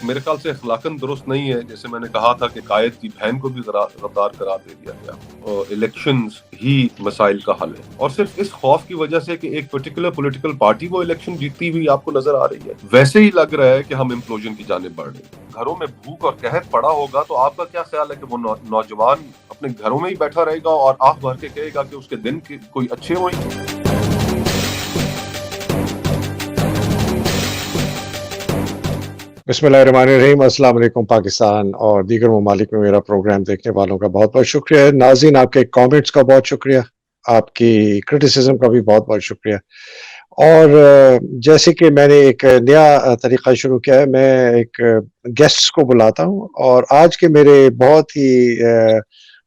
میرے خیال سے اخلاقاً درست نہیں ہے. جیسے میں نے کہا تھا کہ قائد کی بہن کو بھی غدار قرار دے دیا گیا. الیکشنز ہی مسائل کا حل ہے, اور صرف اس خوف کی وجہ سے کہ ایک پرٹیکولر پولیٹیکل پارٹی وہ الیکشن جیتتی ہوئی آپ کو نظر آ رہی ہے, ویسے ہی لگ رہا ہے کہ ہم امپلوژن کی جانب بڑھ رہے ہیں. گھروں میں بھوک اور قحط پڑا ہوگا تو آپ کا کیا خیال ہے کہ وہ نوجوان اپنے گھروں میں ہی بیٹھا رہے گا اور آنکھ بھر کے کہے گا کہ اس کے دن کوئی اچھے ہوئیں؟ بسم اللہ الرحمن الرحیم. السلام علیکم پاکستان اور دیگر ممالک میں میرا پروگرام دیکھنے والوں کا بہت بہت شکریہ. ناظرین, آپ کے کامنٹس کا بہت شکریہ, آپ کی کرٹیسزم کا بھی بہت بہت شکریہ. اور جیسے کہ میں نے ایک نیا طریقہ شروع کیا ہے, میں ایک گیسٹس کو بلاتا ہوں, اور آج کے میرے بہت ہی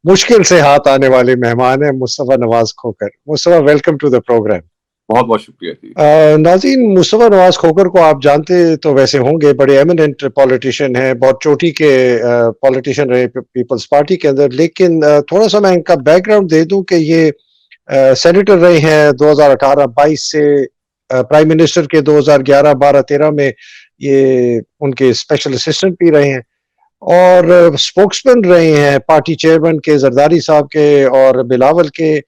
مشکل سے ہاتھ آنے والے مہمان ہیں مصطفیٰ نواز کھوکر. مصطفیٰ, ویلکم ٹو دا پروگرام. بہت بہت شکریہ جی. ناظرین, مصطفیٰ نواز کھوکر کو آپ جانتے تو ویسے ہوں گے, بڑے ایمیننٹ پولیٹیشین ہیں, بہت چوٹی کے پولیٹیشین رہے پیپلز پارٹی کے اندر. لیکن تھوڑا سا میں ان کا بیک گراؤنڈ دے دوں کہ یہ سینیٹر رہے ہیں 2018-22 سے, پرائم منسٹر کے 2011-12-13 میں یہ ان کے اسپیشل اسسٹنٹ بھی رہے ہیں, اور اسپوکسمین رہے ہیں پارٹی چیئرمین کے زرداری صاحب کے اور بلاول کے.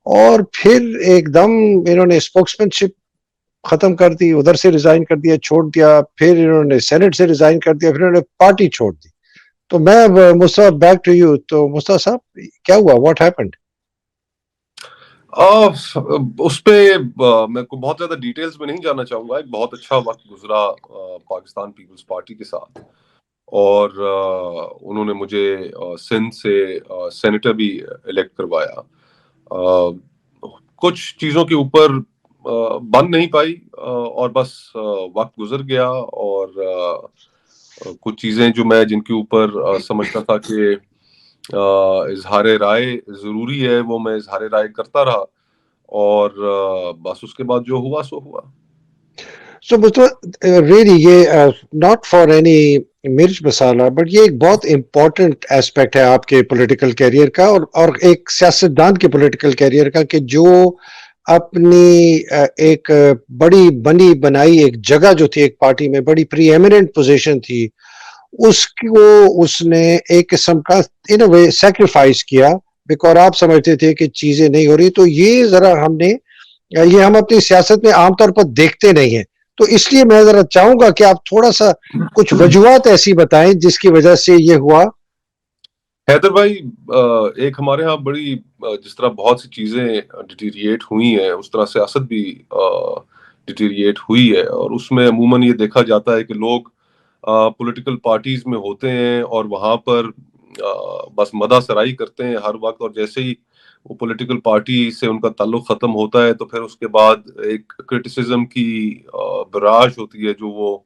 اور پھر ایک دم انہوں نے اسپوکسمین شپ ختم کر دی, ادھر سے ریزائن کر دیا, چھوڑ دیا. پھر انہوں نے سینٹ سے ریزائن کر دیا, پھر انہوں نے پارٹی چھوڑ دی. تو میں مصطفیٰ بیک ٹو یو. تو مصطفیٰ صاحب, کیا ہوا, واٹ ہیپنڈ؟ اس پہ میں کو بہت زیادہ ڈیٹیلز میں نہیں جانا چاہوں گا. ایک بہت اچھا وقت گزرا پاکستان پیپلز پارٹی کے ساتھ, اور انہوں نے مجھے سندھ سے سینیٹر بھی الیکٹ کروایا. کچھ چیزوں کے اوپر بن نہیں پائی, اور بس وقت گزر گیا, اور کچھ چیزیں جو میں جن کے اوپر سمجھتا تھا کہ اظہار رائے ضروری ہے وہ میں اظہار رائے کرتا رہا, اور بس اس کے بعد جو ہوا سو ہوا. So, really, یہ not for any مرچ مسالہ, بٹ یہ ایک بہت امپورٹنٹ ایسپیکٹ ہے آپ کے پولیٹیکل کیریئر کا, اور ایک سیاستدان کے پولیٹیکل کیریئر کا, کہ جو اپنی ایک بڑی بنی بنائی ایک جگہ جو تھی ایک پارٹی میں, بڑی پری ایمیننٹ پوزیشن تھی, اس کو اس نے ایک قسم کا ان اے وے سیکریفائس کیا, بیکاز آپ سمجھتے تھے کہ چیزیں نہیں ہو رہی. تو یہ ذرا ہم اپنی سیاست میں عام طور پر دیکھتے نہیں ہیں. تو اس لیے میں ذرا چاہوں گا کہ آپ تھوڑا سا کچھ وجوہات ایسی بتائیں جس کی وجہ سے یہ ہوا. حیدر بھائی, ایک ہمارے ہاں بڑی جس طرح بہت سی چیزیں ڈیٹیریٹ ہوئی ہیں, اس طرح سیاست بھی ڈیٹیریٹ ہوئی ہے, اور اس میں عموماً یہ دیکھا جاتا ہے کہ لوگ پولیٹیکل پارٹیز میں ہوتے ہیں اور وہاں پر بس مدح سرائی کرتے ہیں ہر وقت, اور جیسے ہی وہ پولیٹیکل پارٹی سے ان کا تعلق ختم ہوتا ہے تو پھر اس کے بعد ایک کرٹیسزم کی براش ہوتی ہے جو وہ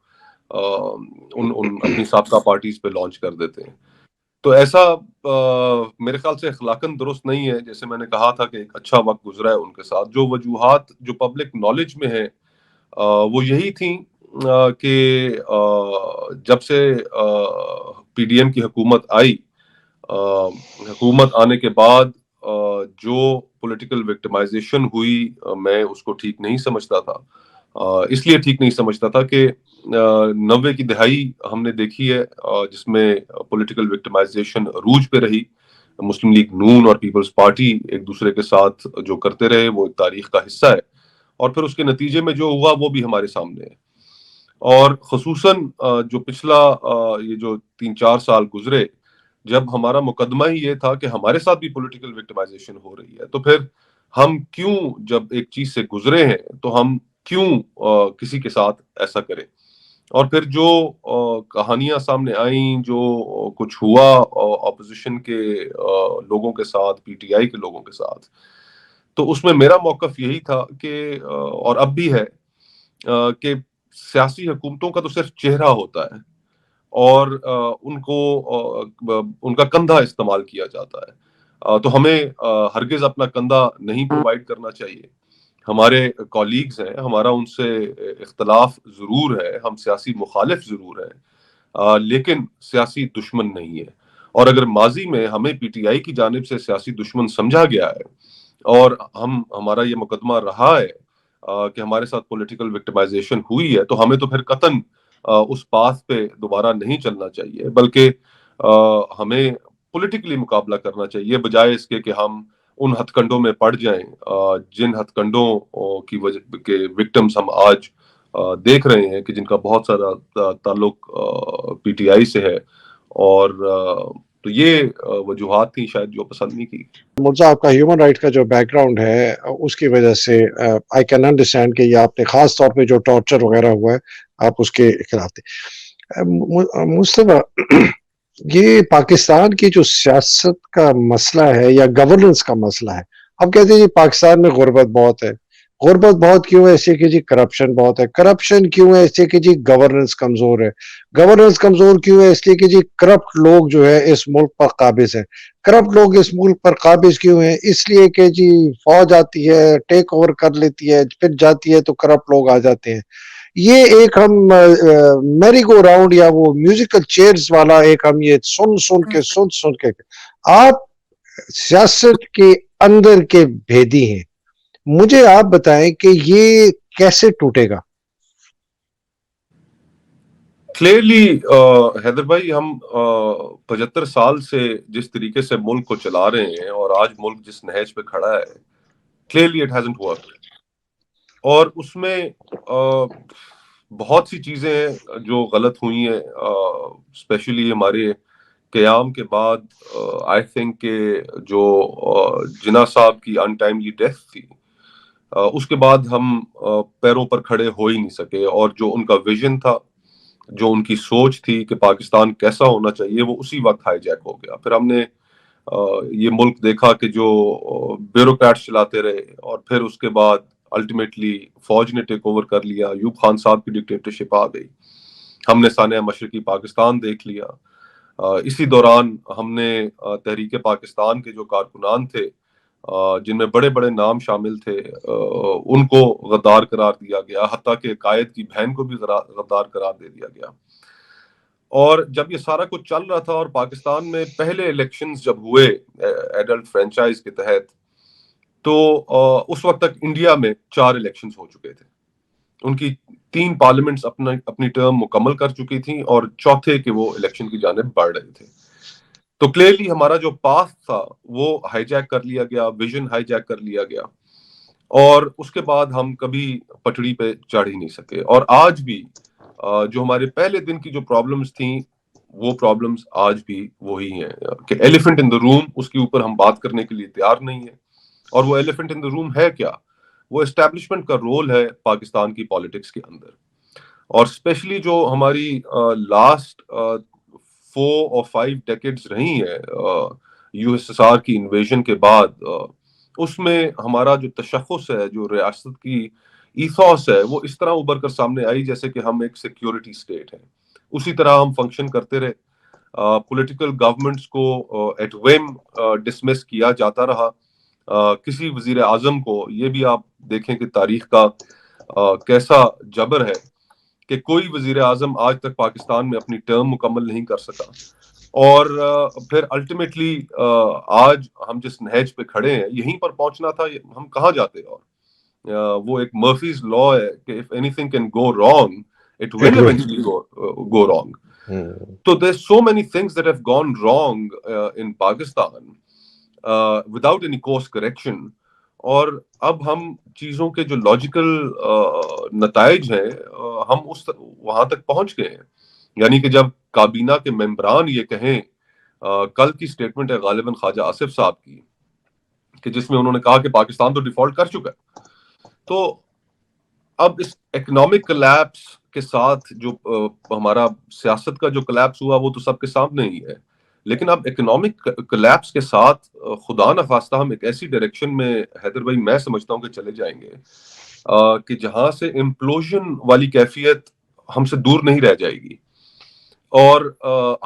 ان اپنی سابقہ پارٹیز پہ لانچ کر دیتے ہیں. تو ایسا میرے خیال سے اخلاقاً درست نہیں ہے. جیسے میں نے کہا تھا کہ ایک اچھا وقت گزرا ہے ان کے ساتھ. جو وجوہات جو پبلک نالج میں ہیں وہ یہی تھیں کہ جب سے پی ڈی ایم کی حکومت آئی, حکومت آنے کے بعد جو پولیٹیکل وکٹمائزیشن ہوئی, میں اس کو ٹھیک نہیں سمجھتا تھا. اس لیے ٹھیک نہیں سمجھتا تھا کہ 90 کی دہائی ہم نے دیکھی ہے جس میں پولیٹیکل وکٹمائزیشن عروج پہ رہی. مسلم لیگ نون اور پیپلز پارٹی ایک دوسرے کے ساتھ جو کرتے رہے وہ ایک تاریخ کا حصہ ہے, اور پھر اس کے نتیجے میں جو ہوا وہ بھی ہمارے سامنے ہے. اور خصوصاً جو پچھلا یہ جو 3-4 سال گزرے, جب ہمارا مقدمہ ہی یہ تھا کہ ہمارے ساتھ بھی پولیٹیکل وکٹمائزیشن ہو رہی ہے, تو پھر ہم کیوں جب ایک چیز سے گزرے ہیں تو ہم کیوں کسی کے ساتھ ایسا کریں. اور پھر جو کہانیاں سامنے آئیں, جو کچھ ہوا اپوزیشن کے لوگوں کے ساتھ, پی ٹی آئی کے لوگوں کے ساتھ, تو اس میں میرا موقف یہی تھا کہ اور اب بھی ہے کہ سیاسی حکومتوں کا تو صرف چہرہ ہوتا ہے, اور ان کا کندھا استعمال کیا جاتا ہے. تو ہمیں ہرگز اپنا کندھا نہیں پرووائڈ کرنا چاہیے. ہمارے کولیگز ہیں, ہمارا ان سے اختلاف ضرور ہے, ہم سیاسی مخالف ضرور ہیں, لیکن سیاسی دشمن نہیں ہے. اور اگر ماضی میں ہمیں پی ٹی آئی کی جانب سے سیاسی دشمن سمجھا گیا ہے, اور ہمارا یہ مقدمہ رہا ہے کہ ہمارے ساتھ پولیٹیکل وکٹمائزیشن ہوئی ہے, تو ہمیں تو پھر قطعاً اس پاس پہ دوبارہ نہیں چلنا چاہیے، بلکہ ہمیں پولیٹیکلی مقابلہ کرنا چاہیے، بجائے اس کے کہ ہم ان ہتھ کنڈوں میں پڑ جائیں جن ہتھ کنڈوں کی وجہ کے وکٹمز ہم آج دیکھ رہے ہیں، کہ جن کا بہت سارا تعلق پی ٹی آئی سے ہے، اور تو یہ وجوہات تھیں شاید جو پسند نہیں کی۔ مرزا آپ کا ہیومن رائٹ کا جو بیک گراؤنڈ ہے اس کی وجہ سے آئی کین انڈرسٹینڈ کہ یہ آپ نے خاص طور پہ جو ٹارچر وغیرہ ہوا ہے آپ اس کے خلاف تھے۔ مصطفیٰ، یہ پاکستان کی جو سیاست کا مسئلہ ہے یا گورننس کا مسئلہ ہے، اب کہتے ہیں جی پاکستان میں غربت بہت ہے۔ غربت بہت کیوں ہے؟ اس لیے کہ جی کرپشن بہت ہے۔ کرپشن کیوں ہے؟ اس لیے کہ جی گورننس کمزور ہے۔ گورننس کمزور کیوں ہے؟ اس لیے کہ جی کرپٹ لوگ جو ہے اس ملک پر قابض ہیں۔ کرپٹ لوگ اس ملک پر قابض کیوں ہیں؟ اس لیے کہ جی فوج آتی ہے، ٹیک اوور کر لیتی ہے، پھر جاتی ہے تو کرپٹ لوگ آ جاتے ہیں۔ یہ ایک ہم میری گو راؤنڈ یا وہ میوزیکل چیئرز والا ایک ہم یہ سن کے آپ سیاست کے اندر کے بھیدی ہیں، مجھے آپ بتائیں کہ یہ کیسے ٹوٹے گا؟ کلیئرلی حیدر بھائی، ہم 75 سال سے جس طریقے سے ملک کو چلا رہے ہیں اور آج ملک جس نہج پہ کھڑا ہے، کلیئرلی اٹ ہیزنٹ ورکڈ، اور اس میں بہت سی چیزیں جو غلط ہوئی ہیں، اسپیشلی ہمارے قیام کے بعد۔ آئی تھنک کہ جو جناح صاحب کی ان ٹائملی ڈیتھ تھی، اس کے بعد ہم پیروں پر کھڑے ہو ہی نہیں سکے، اور جو ان کا ویژن تھا، جو ان کی سوچ تھی کہ پاکستان کیسا ہونا چاہیے، وہ اسی وقت ہائی جیک ہو گیا۔ پھر ہم نے یہ ملک دیکھا کہ جو بیوروکریٹس چلاتے رہے، اور پھر اس کے بعد الٹیمیٹلی فوج نے ٹیک اوور کر لیا، ایوب خان صاحب کی ڈکٹیٹرشپ آ گئی، ہم نے سانحہ مشرقی پاکستان دیکھ لیا۔ اسی دوران ہم نے تحریک پاکستان کے جو کارکنان تھے، جن میں بڑے بڑے نام شامل تھے، ان کو غدار قرار دیا گیا، حتیٰ کہ قائد کی بہن کو بھی غدار قرار دے دیا گیا۔ اور جب یہ سارا کچھ چل رہا تھا، اور پاکستان میں پہلے الیکشنز جب ہوئے ایڈلٹ فرینچائز کے تحت، تو اس وقت تک انڈیا میں 4 الیکشنز ہو چکے تھے، ان کی 3 پارلیمنٹس اپنی ٹرم مکمل کر چکی تھیں، اور چوتھے کے وہ الیکشن کی جانب بڑھ رہے تھے۔ تو کلیئرلی ہمارا جو پاس تھا وہ ہائی جیک کر لیا گیا، ویژن ہائی جیک کر لیا گیا، اور اس کے بعد ہم کبھی پٹڑی پہ چڑھ ہی نہیں سکے۔ اور آج بھی جو ہمارے پہلے دن کی جو پرابلمز تھیں، وہ پرابلمز آج بھی وہی ہیں، کہ ایلیفنٹ ان دا روم، اس کے اوپر ہم بات کرنے کے لیے تیار نہیں ہیں۔ اور وہ ایلیفنٹ ان دا روم ہے کیا؟ وہ اسٹیبلشمنٹ کا رول ہے پاکستان کی پالیٹکس کے اندر، اور اسپیشلی جو ہماری لاسٹ 4 اور 5 ڈیکیڈز رہی ہیں یو ایس ایس آر کی انویژن کے بعد، اس میں ہمارا جو تشخص ہے، جو ریاست کی ایتھوس ہے، وہ اس طرح ابھر کر سامنے آئی جیسے کہ ہم ایک سیکیورٹی اسٹیٹ ہیں۔ اسی طرح ہم فنکشن کرتے رہے، پولیٹیکل گورنمنٹس کو ایٹ ویم ڈسمس کیا جاتا رہا۔ کسی وزیر اعظم کو، یہ بھی آپ دیکھیں کہ تاریخ کا کیسا جبر ہے کہ کوئی وزیر اعظم آج تک پاکستان میں اپنی ٹرم مکمل نہیں کر سکا، اور پھر الٹیمیٹلی آج ہم جس نہج پہ کھڑے ہیں، یہیں پر پہنچنا تھا، ہم کہاں جاتے؟ اور وہ ایک مرفیز لا ہے کہ if anything can go wrong, it will eventually go wrong. So there's so many things that have gone wrong in Pakistan without any course correction. اور اب ہم چیزوں کے جو لاجیکل نتائج ہیں، ہم وہاں تک پہنچ گئے ہیں۔ یعنی کہ جب کابینہ کے ممبران یہ کہیں، کل کی سٹیٹمنٹ ہے غالباً خواجہ آصف صاحب کی، کہ جس میں انہوں نے کہا کہ پاکستان تو ڈیفالٹ کر چکا ہے، تو اب اس اکنامک کلیپس کے ساتھ جو ہمارا سیاست کا جو کلیپس ہوا، وہ تو سب کے سامنے ہی ہے، لیکن اب اکنامک کلیپس کے ساتھ خدا نخواستہ ہم ایک ایسی ڈائریکشن میں، حیدر بھائی، میں سمجھتا ہوں کہ چلے جائیں گے کہ جہاں سے امپلوژن والی کیفیت ہم سے دور نہیں رہ جائے گی۔ اور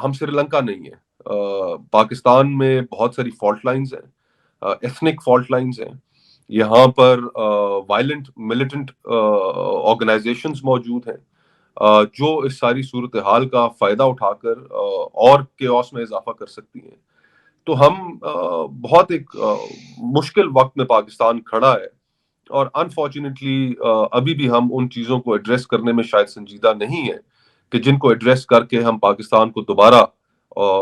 ہم سری لنکا نہیں ہے، پاکستان میں بہت ساری فالٹ لائنز ہیں، ایتھنک فالٹ لائنز ہیں، یہاں پر وائلنٹ ملیٹنٹ آرگنائزیشنز موجود ہیں جو اس ساری صورتحال کا فائدہ اٹھا کر اور کیوس میں اضافہ کر سکتی ہیں۔ تو ہم بہت ایک مشکل وقت میں پاکستان کھڑا ہے، اور انفارچونیٹلی ابھی بھی ہم ان چیزوں کو ایڈریس کرنے میں شاید سنجیدہ نہیں ہیں کہ جن کو ایڈریس کر کے ہم پاکستان کو دوبارہ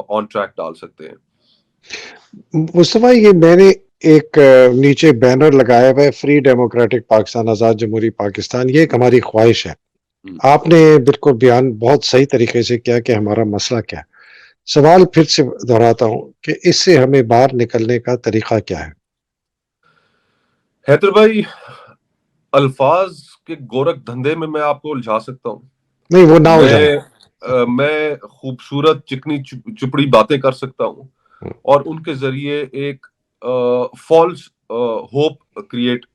آن ٹریک ڈال سکتے ہیں. مصطفیٰ یہ میں نے ایک نیچے بینر لگایا ہوا ہے فری ڈیموکریٹک پاکستان آزاد جمہوری پاکستان. یہ ایک ہماری خواہش ہے. آپ نے بالکل بیان بہت صحیح طریقے سے کیا کہ ہمارا مسئلہ کیا ہے. سوال پھر سے دہراتا ہوں کہ اس سے ہمیں باہر نکلنے کا طریقہ کیا ہے؟ حیدر بھائی الفاظ کے گورکھ دھندے میں آپ کو الجھا سکتا ہوں. نہیں وہ نہ الجھائیں. میں خوبصورت چکنی چپڑی باتیں کر سکتا ہوں اور ان کے ذریعے ایک فالس ہوپ کریٹ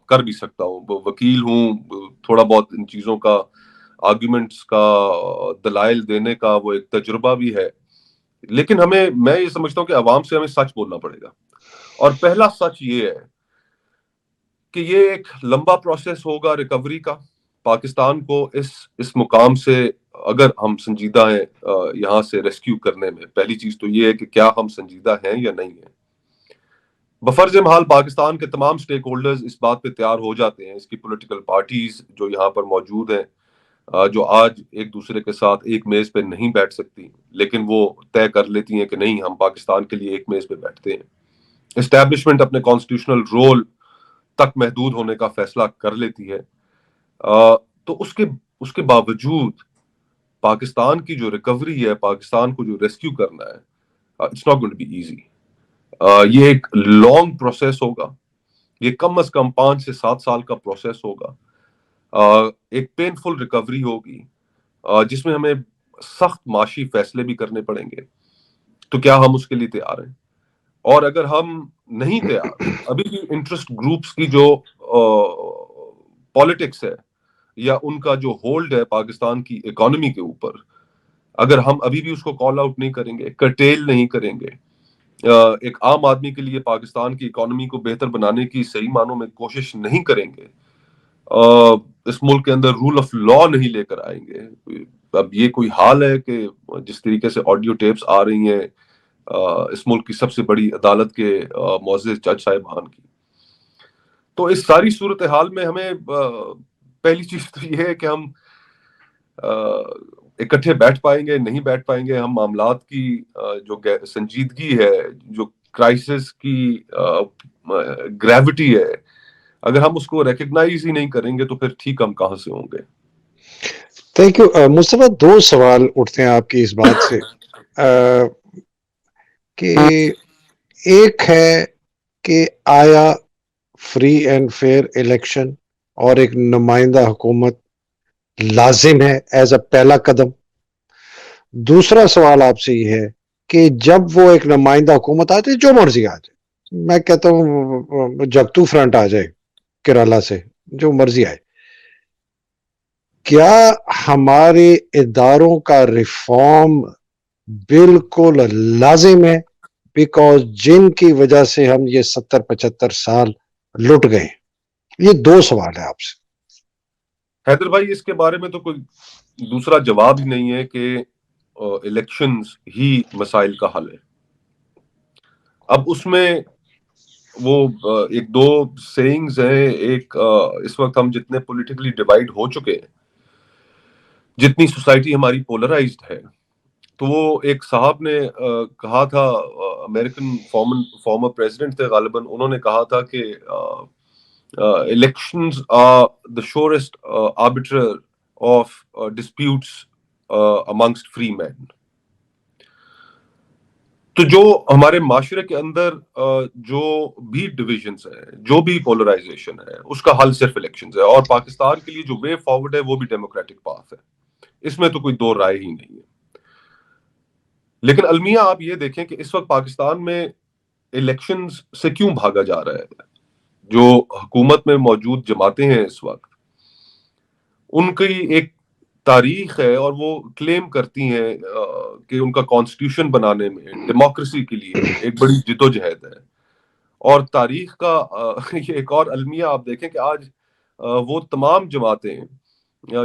کر بھی سکتا ہوں. وکیل ہوں, تھوڑا بہت ان چیزوں کا آرگیومنٹس کا دلائل دینے کا وہ ایک تجربہ بھی ہے. لیکن میں یہ سمجھتا ہوں کہ عوام سے ہمیں سچ بولنا پڑے گا. اور پہلا سچ یہ ہے کہ یہ ایک لمبا پروسیس ہوگا ریکوری کا. پاکستان کو اس مقام سے اگر ہم سنجیدہ ہیں یہاں سے ریسکیو کرنے میں, پہلی چیز تو یہ ہے کہ کیا ہم سنجیدہ ہیں یا نہیں ہیں. بفرض محال پاکستان کے تمام سٹیک ہولڈرز اس بات پہ تیار ہو جاتے ہیں, اس کی پولیٹیکل پارٹیز جو یہاں پر موجود ہیں, جو آج ایک دوسرے کے ساتھ ایک میز پہ نہیں بیٹھ سکتی, لیکن وہ طے کر لیتی ہیں کہ نہیں ہم پاکستان کے لیے ایک میز پہ بیٹھتے ہیں. اسٹیبلشمنٹ اپنے کانسٹیٹیوشنل رول تک محدود ہونے کا فیصلہ کر لیتی ہے. تو اس کے باوجود پاکستان کی جو ریکوری ہے, پاکستان کو جو ریسکیو کرنا ہے, it's not going to be easy. یہ ایک لانگ پروسیس ہوگا. یہ کم از کم 5 سے 7 سال کا پروسیس ہوگا. ایک پینفل ریکوری ہوگی جس میں ہمیں سخت معاشی فیصلے بھی کرنے پڑیں گے. تو کیا ہم اس کے لیے تیار ہیں؟ اور اگر ہم نہیں تیار, ابھی بھی انٹرسٹ گروپس کی جو پالیٹکس ہے یا ان کا جو ہولڈ ہے پاکستان کی اکانومی کے اوپر, اگر ہم ابھی بھی اس کو کال آؤٹ نہیں کریں گے, کرٹیل نہیں کریں گے, ایک عام آدمی کے لیے پاکستان کی اکانومی کو بہتر بنانے کی صحیح معنوں میں کوشش نہیں کریں گے, اس ملک کے اندر رول آف لا نہیں لے کر آئیں گے. اب یہ کوئی حال ہے کہ جس طریقے سے آڈیو ٹیپس آ رہی ہیں اس ملک کی سب سے بڑی عدالت کے معزز جج صاحبان کی, تو اس ساری صورتحال میں ہمیں پہلی چیز تو یہ ہے کہ ہم اکٹھے بیٹھ پائیں گے نہیں بیٹھ پائیں گے. ہم معاملات کی جو سنجیدگی ہے, جو کرائسس کی گریوٹی ہے, اگر ہم اس کو ریکگنائز ہی نہیں کریں گے تو پھر ٹھیک ہم کہاں سے ہوں گے. Thank you. مصطفیٰ 2 سوال اٹھتے ہیں آپ کی اس بات سے کہ ایک ہے کہ آیا فری اینڈ فیئر الیکشن اور ایک نمائندہ حکومت لازم ہے ایز اے پہلا قدم. دوسرا سوال آپ سے یہ ہے کہ جب وہ ایک نمائندہ حکومت آتے جو مرضی آ جائے, میں کہتا ہوں جگتو فرنٹ آ جائے کیرالہ سے, جو مرضی آئے, کیا ہمارے اداروں کا ریفارم بالکل لازم ہے؟ بیکاز جن کی وجہ سے ہم یہ 70-75 سال لٹ گئے. یہ 2 سوال ہے آپ سے. حیدر بھائی اس کے بارے میں تو کوئی دوسرا جواب ہی نہیں ہے کہ الیکشنز ہی مسائل کا حل ہے. اب اس میں وہ ایک 2 سیئنگز ہیں. ایک اس وقت ہم جتنے پولیٹیکلی ڈیوائڈ ہو چکے ہیں, جتنی سوسائٹی ہماری پولرائزڈ ہے, تو وہ ایک صاحب نے کہا تھا, امریکن فارمر پریزیڈنٹ تھے غالباً, انہوں نے کہا تھا کہ elections are the surest arbiter of disputes amongst free men. تو جو ہمارے معاشرے کے اندر جو بھی ڈویژنز ہیں, جو بھی پولرائزیشن ہے, اس کا حل صرف الیکشنز ہے. اور پاکستان کے لیے جو وے فارورڈ ہے وہ بھی ڈیموکریٹک پاتھ ہے, اس میں تو کوئی دو رائے ہی نہیں ہے. لیکن المیہ آپ یہ دیکھیں کہ اس وقت پاکستان میں الیکشنز سے کیوں بھاگا جا رہا ہے. جو حکومت میں موجود جماعتیں ہیں اس وقت, ان کی ایک تاریخ ہے اور وہ کلیم کرتی ہیں کہ ان کا کانسٹیٹیوشن بنانے میں ڈیموکریسی کے لیے ایک بڑی جدوجہد ہے. اور تاریخ کا یہ ایک اور المیہ آپ دیکھیں کہ آج وہ تمام جماعتیں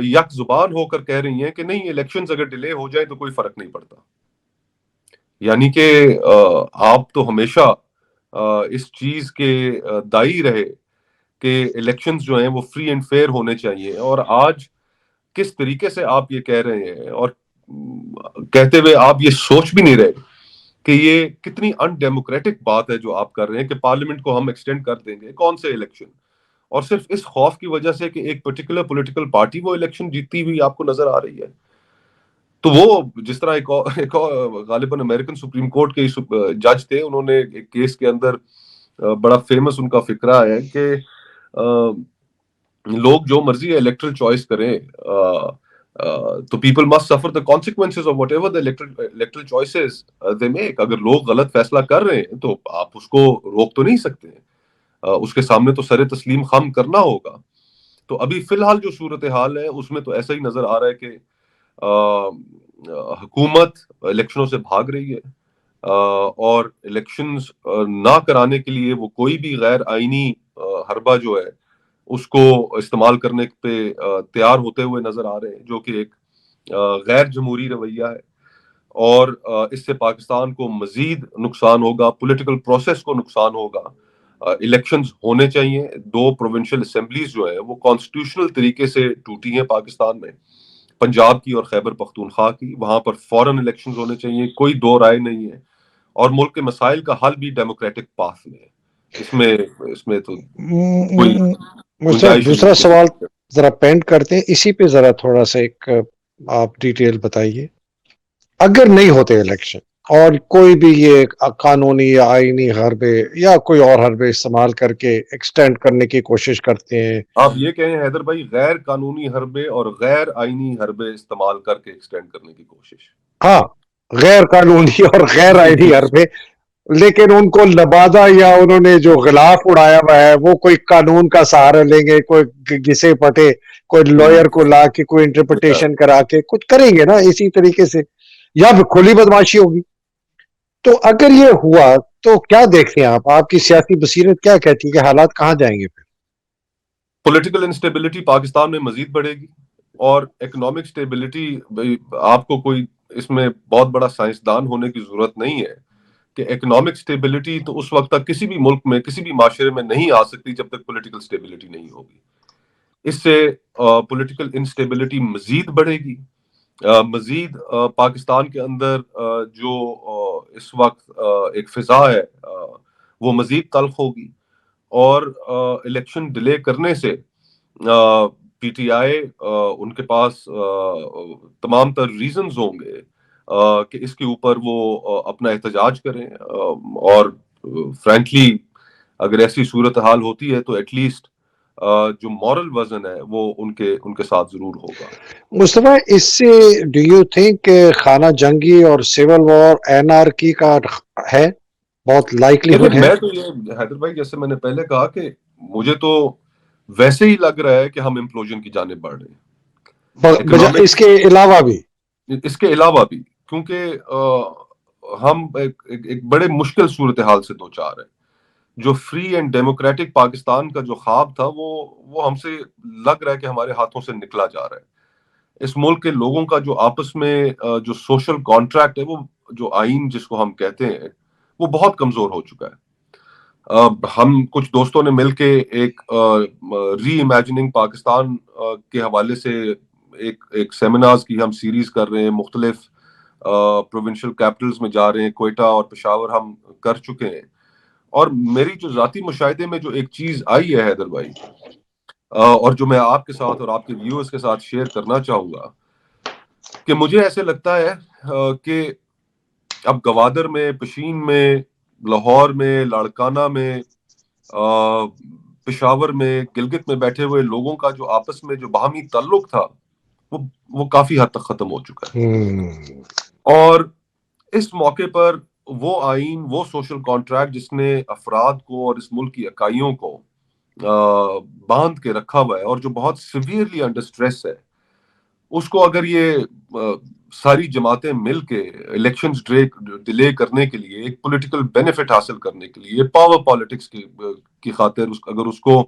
یک زبان ہو کر کہہ رہی ہیں کہ نہیں, الیکشنز اگر ڈیلے ہو جائے تو کوئی فرق نہیں پڑتا. یعنی کہ آپ تو ہمیشہ اس چیز کے دائی رہے کہ الیکشنز جو ہیں وہ فری اینڈ فیئر ہونے چاہیے. اور آج کس طریقے سے آپ یہ کہہ رہے ہیں اور کہتے ہوئے آپ یہ سوچ بھی نہیں رہے کہ یہ کتنی ان ڈیموکریٹک بات ہے جو آپ کر رہے ہیں کہ پارلیمنٹ کو ہم ایکسٹینڈ کر دیں گے. کون سے الیکشن؟ اور صرف اس خوف کی وجہ سے کہ ایک پرٹیکولر پولیٹیکل پارٹی وہ الیکشن جیتتی ہوئی آپ کو نظر آ رہی ہے. تو وہ جس طرح ایک اور غالباً امریکن سپریم کورٹ کے جج تھے, انہوں نے ایک کیس کے اندر بڑا فیمس ان کا فقرہ ہے کہ لوگ جو مرضی الیکٹرل چوائس کریں تو پیپل مسٹ سفر the consequences of what ever the electoral choices they make. اگر لوگ غلط فیصلہ کر رہے ہیں تو آپ اس کو روک تو نہیں سکتے, اس کے سامنے تو سر تسلیم خم کرنا ہوگا. تو ابھی فی الحال جو صورتحال ہے اس میں تو ایسا ہی نظر آ رہا ہے کہ حکومت الیکشنوں سے بھاگ رہی ہے اور الیکشنز نہ کرانے کے لیے وہ کوئی بھی غیر آئینی حربہ جو ہے اس کو استعمال کرنے پہ تیار ہوتے ہوئے نظر آ رہے ہیں, جو کہ ایک غیر جمہوری رویہ ہے. اور اس سے پاکستان کو مزید نقصان ہوگا, پولیٹیکل پروسیس کو نقصان ہوگا. الیکشنز ہونے چاہیے. 2 پروونشل اسمبلیز جو ہیں وہ کانسٹیٹیوشنل طریقے سے ٹوٹی ہیں پاکستان میں, پنجاب کی اور خیبر پختونخوا کی. وہاں پر فوراً الیکشنز ہونے چاہیے, کوئی دو رائے نہیں ہے. اور ملک کے مسائل کا حل بھی ڈیموکریٹک پاس میں ہے. اس میں تو کوئی گنجائش ہی دوسرا نہیں سوال ذرا پینٹ کرتے ہیں, اسی پہ ذرا تھوڑا سا ایک آپ ڈیٹیل بتائیے. اگر نہیں ہوتے الیکشن اور کوئی بھی یہ قانونی یا آئینی حربے یا کوئی اور حربے استعمال کر کے ایکسٹینڈ کرنے کی کوشش کرتے ہیں, آپ یہ کہیں حیدر بھائی غیر قانونی حربے اور غیر آئینی حربے استعمال کر کے ایکسٹینڈ کرنے کی کوشش؟ ہاں, غیر قانونی اور غیر آئینی حربے, لیکن ان کو لبادہ یا انہوں نے جو غلاف اڑایا ہوا ہے وہ کوئی قانون کا سہارا لیں گے, کوئی گھسے پٹے کوئی لائر کو لا کے کوئی انٹرپریٹیشن کرا کے کچھ کریں گے نا اسی طریقے سے, یا پھر کھلی بدماشی ہوگی. تو اگر یہ ہوا تو کیا دیکھتے ہیں آپ کی سیاسی بصیرت کیا کہتی ہے کہ حالات کہاں جائیں گے پھر؟ پولیٹیکل انسٹیبلٹی پاکستان میں مزید بڑھے گی, اور اکنامک اسٹیبلٹی, آپ کو کوئی اس میں بہت بڑا سائنسدان ہونے کی ضرورت نہیں ہے کہ اکنامک اسٹیبلٹی تو اس وقت تک کسی بھی ملک میں کسی بھی معاشرے میں نہیں آ سکتی جب تک پولیٹیکل اسٹیبلٹی نہیں ہوگی. اس سے پولیٹیکل انسٹیبلٹی مزید بڑھے گی. مزید پاکستان کے اندر جو اس وقت ایک فضا ہے وہ مزید تلخ ہوگی. اور الیکشن ڈیلے کرنے سے پی ٹی آئی ان کے پاس تمام تر ریزنز ہوں گے کہ اس کے اوپر وہ اپنا احتجاج کریں. اور فرینکلی اگر ایسی صورتحال ہوتی ہے تو ایٹ لیسٹ جو مورل وزن ہے وہ ان کے ساتھ ضرور ہوگا. مصطفیٰ, اس سے ڈو یو تھنک کہ خانہ جنگی اور سول وار اینارکی کا ہے بہت لائکلیہڈ ہے؟ میں تو یہ حیدر بھائی جیسے میں نے پہلے کہا کہ مجھے تو ویسے ہی لگ رہا ہے کہ ہم امپلوژن کی جانب بڑھ رہے ہیں. اس کے علاوہ بھی اس کے علاوہ بھی کیونکہ ہم ایک بڑے مشکل صورتحال سے دوچار ہیں. جو فری اینڈ ڈیموکریٹک پاکستان کا جو خواب تھا وہ ہم سے لگ رہا ہے کہ ہمارے ہاتھوں سے نکلا جا رہا ہے. اس ملک کے لوگوں کا جو آپس میں جو سوشل کانٹریکٹ ہے, وہ جو آئین جس کو ہم کہتے ہیں, وہ بہت کمزور ہو چکا ہے. ہم کچھ دوستوں نے مل کے ایک ری امیجننگ پاکستان کے حوالے سے ایک سیمینارز کی ہم سیریز کر رہے ہیں. مختلف پروونشل کیپٹلز میں جا رہے ہیں, کوئٹہ اور پشاور ہم کر چکے ہیں. اور میری جو ذاتی مشاہدے میں جو ایک چیز آئی ہے حیدر بھائی, اور جو میں آپ کے ساتھ اور آپ کے ویورز کے ساتھ شیئر کرنا چاہوں گا, کہ مجھے ایسے لگتا ہے کہ اب گوادر میں, پشین میں, لاہور میں, لاڑکانہ میں, پشاور میں, گلگت میں بیٹھے ہوئے لوگوں کا جو آپس میں جو باہمی تعلق تھا وہ کافی حد تک ختم ہو چکا ہے. اور اس موقع پر وہ آئین, وہ سوشل کانٹریکٹ جس نے افراد کو اور اس ملک کی اکائیوں کو باندھ کے رکھا ہوا ہے اور جو بہت سیویئرلی انڈر اسٹریس ہے, اس کو اگر یہ ساری جماعتیں مل کے الیکشنز ڈیلے کرنے کے لیے, ایک پولیٹیکل بینیفٹ حاصل کرنے کے لیے, پاور پالیٹکس کی خاطر اگر اس کو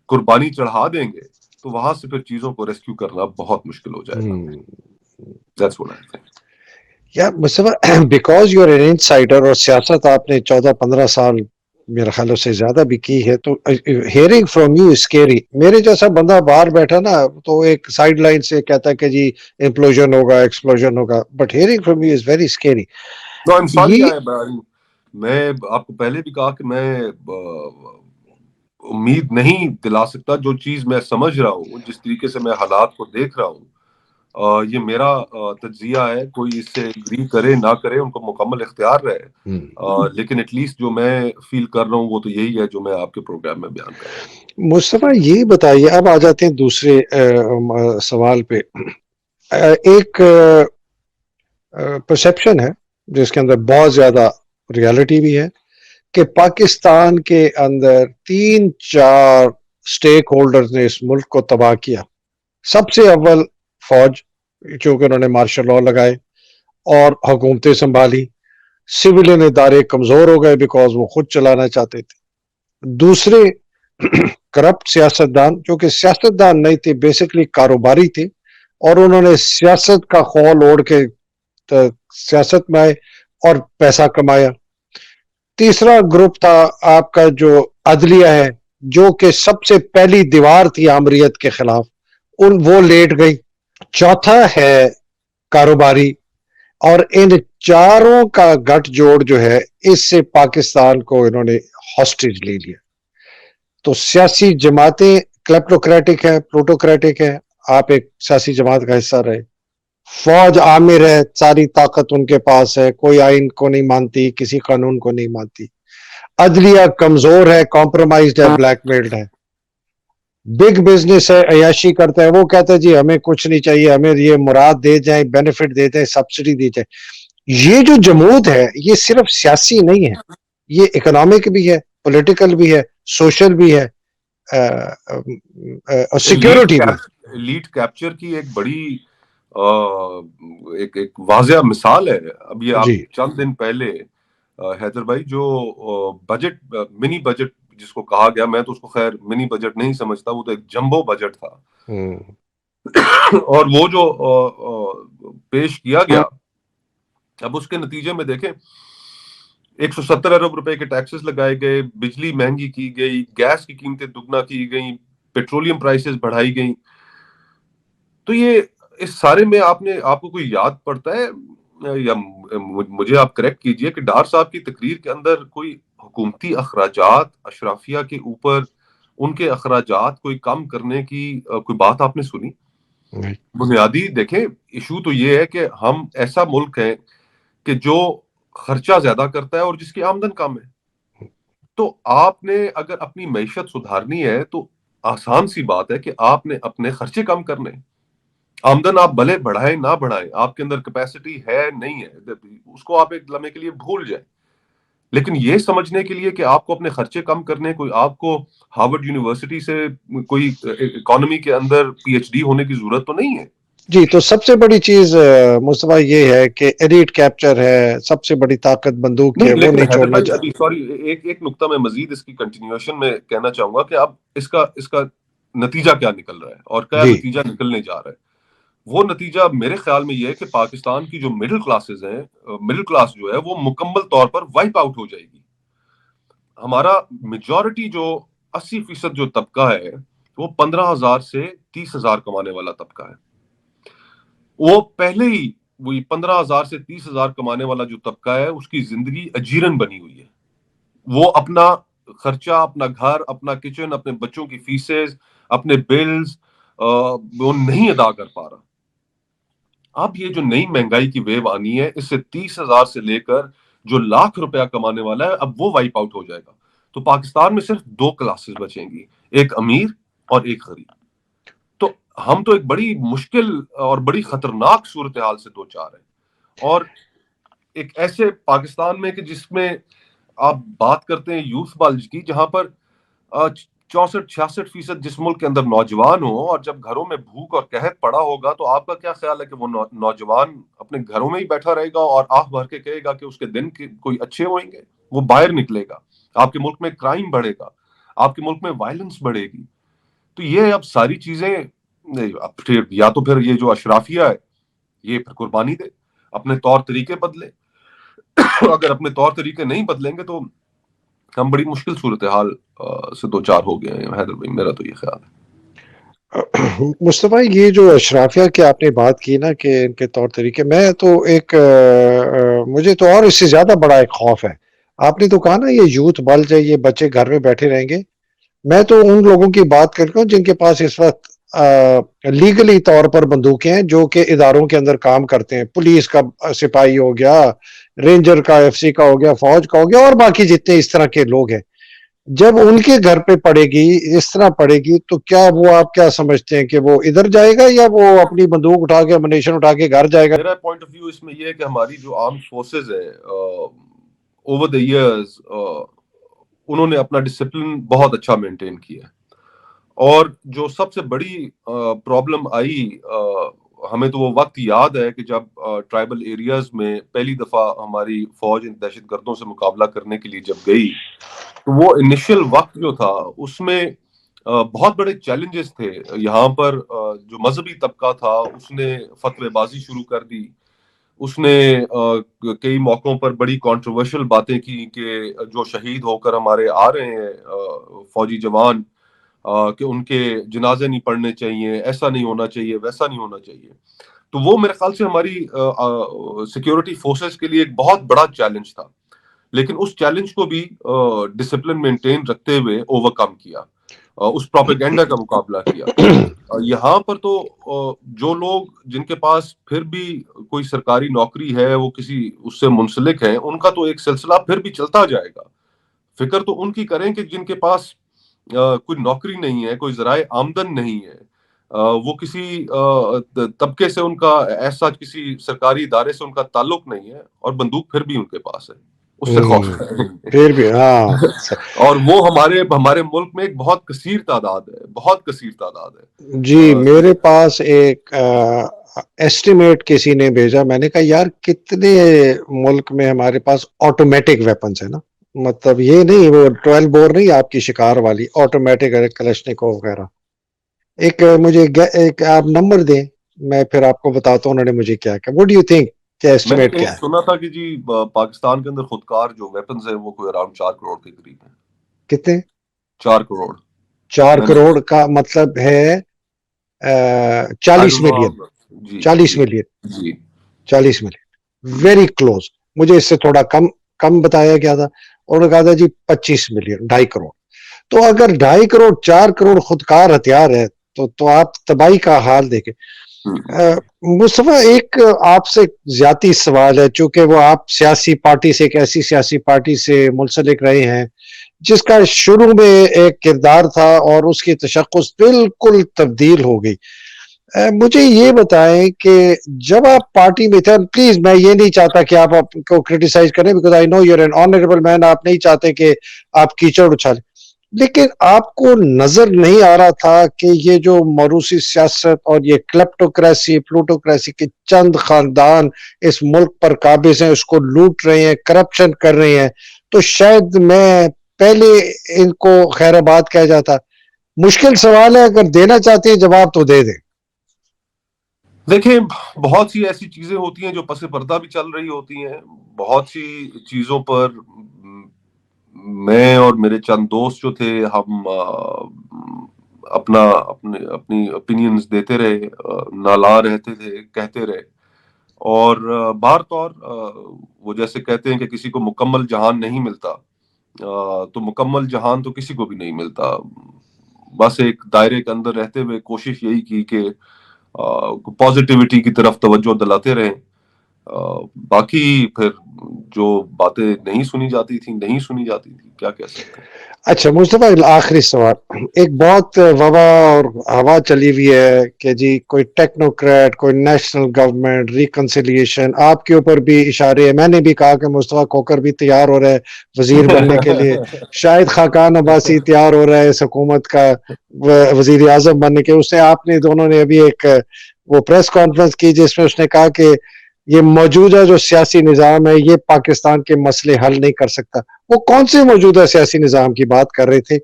قربانی چڑھا دیں گے تو وہاں سے پھر چیزوں کو ریسکیو کرنا بہت مشکل ہو جائے گا. That's what I think. یا Mustafa, because you are an insider اور سیاست آپ نے 14-15 سال میرے خیال سے زیادہ بھی کی ہے. تو ہیئرنگ فرام یو اسکیری. میرے جیسا بندہ باہر بیٹھا نا تو ایک سائڈ لائن سے کہتا ہے کہ جی امپلوژن ہوگا, ایکسپلوژن ہوگا, but hearing from you is very scary. No, I'm sorry, یہ میں آپ کو پہلے بھی کہا کہ میں امید نہیں دلا سکتا. جو چیز میں سمجھ رہا ہوں, جس طریقے سے میں حالات کو دیکھ رہا ہوں, یہ میرا تجزیہ ہے. کوئی اس سے اگری کرے نہ کرے, ان کو مکمل اختیار رہے, لیکن ایٹ لیسٹ جو میں فیل کر رہا ہوں وہ تو یہی ہے جو میں آپ کے پروگرام میں بیان کر رہا ہوں. مصطفیٰ یہ بتائیے, اب آ جاتے ہیں دوسرے سوال پہ. ایک پرسیپشن ہے جس کے اندر بہت زیادہ ریالٹی بھی ہے کہ پاکستان کے اندر 3-4 سٹیک ہولڈرز نے اس ملک کو تباہ کیا. سب سے اول فوج, چونکہ انہوں نے مارشل لاء لگائے اور حکومتیں سنبھالی. سویلین ادارے کمزور ہو گئے بیکاز وہ خود چلانا چاہتے تھے. دوسرے کرپٹ سیاستدان, جو کہ سیاستدان نہیں تھے, بیسکلی کاروباری تھے, اور انہوں نے سیاست کا خول اوڑھ کے سیاست میں آئے اور پیسہ کمایا. تیسرا گروپ تھا آپ کا جو عدلیہ ہے, جو کہ سب سے پہلی دیوار تھی آمریت کے خلاف, وہ لیٹ گئی. چوتھا ہے کاروباری, اور ان چاروں کا گٹھ جوڑ جو ہے, اس سے پاکستان کو انہوں نے ہاسٹیج لے لیا. تو سیاسی جماعتیں کلیپٹوکریٹک ہے, پلوٹوکریٹک ہے. آپ ایک سیاسی جماعت کا حصہ رہے. فوج عامر ہے, ساری طاقت ان کے پاس ہے, کوئی آئین کو نہیں مانتی, کسی قانون کو نہیں مانتی. عدلیہ کمزور ہے, کمپرومائزڈ ہے, بلیک میلڈ ہے. بگ بزنس ہے, عیاشی کرتا ہے, وہ کہتا ہے جی ہمیں کچھ نہیں چاہیے, ہمیں یہ مراد دے جائیں, بینیفٹ دے جائیں, سبسڈی دی جائے. یہ جو جمود ہے یہ صرف سیاسی نہیں ہے, یہ اکنامک بھی ہے, پولیٹیکل بھی ہے, سوشل بھی ہے, اور سیکیورٹی بھی. لیڈ کیپچر کی ایک بڑی ایک واضح مثال ہے. اب یہ آپ جی چند دن پہلے حیدر بھائی جو بجٹ, منی بجٹ جس کو کہا گیا, میں تو اس کو خیر منی بجٹ نہیں سمجھتا, وہ تو ایک جمبو بجٹ تھا. اور وہ جو پیش کیا گیا, اب اس کے نتیجے میں دیکھیں 170 ارب روپے کے ٹیکسز لگائے گئے, بجلی مہنگی کی گئی, گیس کی قیمتیں دگنا کی گئیں, پیٹرولیم پرائسز بڑھائی گئیں. تو یہ اس سارے میں آپ کو کوئی یاد پڑتا ہے, یا مجھے آپ کریکٹ کیجئے, کہ ڈار صاحب کی تقریر کے اندر کوئی حکومتی اخراجات اشرافیہ کے اوپر, ان کے اخراجات کوئی کم کرنے کی کوئی بات آپ نے سنی؟ بنیادی دیکھیں ایشو تو یہ ہے کہ ہم ایسا ملک ہے کہ جو خرچہ زیادہ کرتا ہے اور جس کی آمدن کم ہے. تو آپ نے اگر اپنی معیشت سدھارنی ہے تو آسان سی بات ہے کہ آپ نے اپنے خرچے کم کرنے. آمدن آپ بھلے بڑھائیں نہ بڑھائیں, آپ کے اندر کیپیسٹی ہے نہیں ہے, اس کو آپ ایک لمحے کے لیے بھول جائیں. لیکن یہ سمجھنے کے لیے کہ آپ کو اپنے خرچے کم کرنے, کوئی آپ کو ہارورڈ یونیورسٹی سے کوئی اکانومی کے اندر پی ایچ ڈی ہونے کی ضرورت تو نہیں ہے. جی, تو سب سے بڑی چیز مصطفیٰ یہ ہے کہ ایلیٹ کیپچر ہے, سب سے بڑی طاقت بندوق کی ہے, نہیں, وہ لیکن نہیں حیدر چھوڑنا بھائی ابھی چاہتے. سوری ایک نقطہ میں مزید اس کی کنٹینیوشن میں کہنا چاہوں گا کہ اب اس کا نتیجہ کیا نکل رہا ہے اور کیا جی نتیجہ نکلنے جا رہا ہے. وہ نتیجہ میرے خیال میں یہ ہے کہ پاکستان کی جو مڈل کلاسز ہیں, مڈل کلاس جو ہے وہ مکمل طور پر وائپ آؤٹ ہو جائے گی. ہمارا میجورٹی جو 80% جو طبقہ ہے وہ 15,000 سے 30,000 کمانے والا طبقہ ہے. وہ پہلے ہی وہی 15,000 سے 30,000 کمانے والا جو طبقہ ہے اس کی زندگی اجیرن بنی ہوئی ہے. وہ اپنا خرچہ, اپنا گھر, اپنا کچن, اپنے بچوں کی فیسز, اپنے بلز وہ نہیں ادا کر پا رہا. اب یہ جو نئی مہنگائی کی ویو آنی ہے, اس سے 30,000 سے لے کر جو لاکھ روپیہ کمانے والا ہے اب وہ وائپ آؤٹ ہو جائے گا. تو پاکستان میں صرف 2 کلاسز بچیں گی, ایک امیر اور ایک غریب. تو ہم تو ایک بڑی مشکل اور بڑی خطرناک صورتحال سے دو چار ہیں. اور ایک ایسے پاکستان میں کہ جس میں آپ بات کرتے ہیں یوتھ بلج کی, جہاں پر 64-66% جس ملک کے اندر نوجوان ہوں, اور جب گھروں میں بھوک اور قحط پڑا ہوگا تو آپ کا کیا خیال ہے کہ وہ نوجوان اپنے گھروں میں ہی بیٹھا رہے گا اور آہ بھر کے کہے گا کہ اس کے دن کوئی اچھے ہوئیں گے؟ وہ باہر نکلے گا, آپ کے ملک میں کرائم بڑھے گا, آپ کے ملک میں وائلنس بڑھے گی. تو یہ اب ساری چیزیں یا تو پھر یہ جو اشرافیہ ہے یہ پھر قربانی دے, اپنے طور طریقے بدلے. اگر اپنے طور طریقے نہیں بدلیں گے تو ہم بڑی مشکل صورتحال سے دو چار ہو گئے ہیں حیدر بھائی، میرا تو یہ خیال ہے۔ مصطفیٰ یہ جو اشرافیہ کی آپ نے بات کی نا کہ ان کے طور طریقے، میں تو ایک مجھے تو اور اس سے زیادہ بڑا ایک خوف ہے۔ آپ نے تو کہا نا یہ یوتھ بل جائے، یہ بچے گھر میں بیٹھے رہیں گے، میں تو ان لوگوں کی بات کر رہا ہوں جن کے پاس اس وقت لیگلی طور پر بندوقیں ہیں، جو کہ اداروں کے اندر کام کرتے ہیں، پولیس کا سپاہی ہو گیا، رینجر کا، ایف سی کا ہو گیا، فوج کا ہو گیا، اور باقی جتنے اس طرح کے لوگ ہیں، جب ان کے گھر پہ پڑے گی، اس طرح پڑے گی، تو کیا وہ، آپ کیا سمجھتے ہیں کہ وہ ادھر جائے گا یا وہ اپنی بندوق اٹھا کے، امونیشن اٹھا کے گھر جائے گا؟ میرا پوائنٹ آف ویو اس میں یہ ہے کہ ہماری جو آرمڈ فورسز ہے اوور دا ایئرز انہوں نے اپنا ڈسپلن بہت اچھا مینٹین کیا ہے، اور جو سب سے بڑی پرابلم آئی، ہمیں تو وہ وقت یاد ہے کہ جب ٹرائبل ایریاز میں پہلی دفعہ ہماری فوج ان دہشت گردوں سے مقابلہ کرنے کے لیے جب گئی، تو وہ انیشل وقت جو تھا اس میں بہت بڑے چیلنجز تھے۔ یہاں پر جو مذہبی طبقہ تھا اس نے فتوی بازی شروع کر دی، اس نے کئی موقعوں پر بڑی کنٹروورشل باتیں کی کہ جو شہید ہو کر ہمارے آ رہے ہیں فوجی جوان، کہ ان کے جنازے نہیں پڑھنے چاہیے، ایسا نہیں ہونا چاہیے، ویسا نہیں ہونا چاہیے۔ تو وہ میرے خیال سے ہماری سیکیورٹی فورسز کے لیے ایک بہت بڑا چیلنج تھا، لیکن اس چیلنج کو بھی ڈسپلن مینٹین رکھتے ہوئے اوور کم کیا، اس پروپیگنڈا کا مقابلہ کیا۔ یہاں پر تو جو لوگ جن کے پاس پھر بھی کوئی سرکاری نوکری ہے، وہ کسی اس سے منسلک ہیں، ان کا تو ایک سلسلہ پھر بھی چلتا جائے گا۔ فکر تو ان کی کریں کہ جن کے پاس کوئی نوکری نہیں ہے، کوئی ذرائع آمدن نہیں ہے، وہ کسی طبقے سے ان کا ایسا کسی سرکاری ادارے سے ان کا تعلق نہیں ہے، اور بندوق پھر بھی ان کے پاس ہے، اس سے خوف ہے۔ پھر بھی ہاں، اور وہ ہمارے ملک میں ایک بہت کثیر تعداد ہے، بہت کثیر تعداد ہے۔ جی میرے پاس ایک ایسٹیمیٹ کسی نے بھیجا، میں نے کہا یار کتنے ملک میں ہمارے پاس آٹومیٹک ویپنز ہیں نا، مطلب یہ نہیں وہ 12 بور نہیں آپ کی شکار والی، آٹومیٹک کلشنکوف وغیرہ۔ ایک مجھے ایک آپ نمبر دیں، میں پھر آپ کو بتاتا ہوں انہوں نے مجھے کیا کہا۔ وٹ ڈو یو تھنک کہ میں نے ایسٹیمیٹ کہیں کیا ہے؟ سنا تھا کہ جی پاکستان کے اندر خودکار جو ویپنز ہیں وہ کوئی اراؤنڈ 4 کروڑ کے قریب ہیں۔ کتنے؟ 4 کروڑ 4 میں نے، کروڑ کا مطلب ہے آئی 40 ڈونٹ ملین، نو۔ جی 40 جی ملین، جی 40 ملین، ویری کلوز۔ مجھے اس سے تھوڑا کم بتایا گیا تھا، انہوں نے کہا تھا جی 25 ملین، 2.5 کروڑ۔ تو اگر 2.5 کروڑ 4 کروڑ خودکار ہتھیار ہے تو آپ تباہی کا حال دیکھیں۔ مصطفیٰ ایک آپ سے ذاتی سوال ہے، چونکہ وہ آپ سیاسی پارٹی سے، ایک ایسی سیاسی پارٹی سے منسلک رہے ہیں جس کا شروع میں ایک کردار تھا اور اس کی تشخص بالکل تبدیل ہو گئی۔ مجھے یہ بتائیں کہ جب آپ پارٹی میں تھے، پلیز میں یہ نہیں چاہتا کہ آپ کو کرٹیسائز کریں، because I know you are an honourable man, آپ نہیں چاہتے کہ آپ کیچڑ اچھالیں، لیکن آپ کو نظر نہیں آ رہا تھا کہ یہ جو موروثی سیاست اور یہ کلیپٹوکریسی، پلوٹوکریسی کے چند خاندان اس ملک پر قابض ہیں، اس کو لوٹ رہے ہیں، کرپشن کر رہے ہیں، تو شاید میں پہلے ان کو خیر آباد کہہ جاتا۔ مشکل سوال ہے، اگر دینا چاہتے ہیں جواب تو دے دیں۔ دیکھیں، بہت سی ایسی چیزیں ہوتی ہیں جو پس پردہ بھی چل رہی ہوتی ہیں، بہت سی چیزوں پر میں اور میرے چند دوست جو تھے، ہم اپنی اوپینینز دیتے رہے، نالاں رہتے تھے، کہتے رہے، اور بہر طور وہ جیسے کہتے ہیں کہ کسی کو مکمل جہان نہیں ملتا، تو مکمل جہان تو کسی کو بھی نہیں ملتا۔ بس ایک دائرے کے اندر رہتے ہوئے کوشش یہی کی کہ پازیٹیوٹی کی طرف توجہ دلاتے رہیں۔ باقی پھر جو باتیں نہیں سنی جاتی تھی، کیا کہہ سکتے ہیں۔ اچھا مصطفیٰ، آخری سوال۔ ایک بہت وبا اور ہوا چلی ہوئی ہے کہ جی کوئی ٹیکنوکریٹ، کوئی نیشنل گورنمنٹ ریکنسیلیشن، آپ کے اوپر بھی اشارے ہیں، میں نے بھی کہا کہ مصطفیٰ کھوکر بھی تیار ہو رہا ہے وزیر بننے کے لیے، شاید خاقان عباسی تیار ہو رہا ہے اس حکومت کا وزیر اعظم بننے کے۔ اس نے، آپ نے دونوں نے ابھی ایک وہ پریس کانفرنس کی جس میں اس نے کہا کہ یہ موجودہ جو سیاسی نظام ہے یہ پاکستان کے مسئلے حل نہیں کر سکتا۔ وہ کون سے موجودہ سیاسی نظام کی بات کر رہے تھے،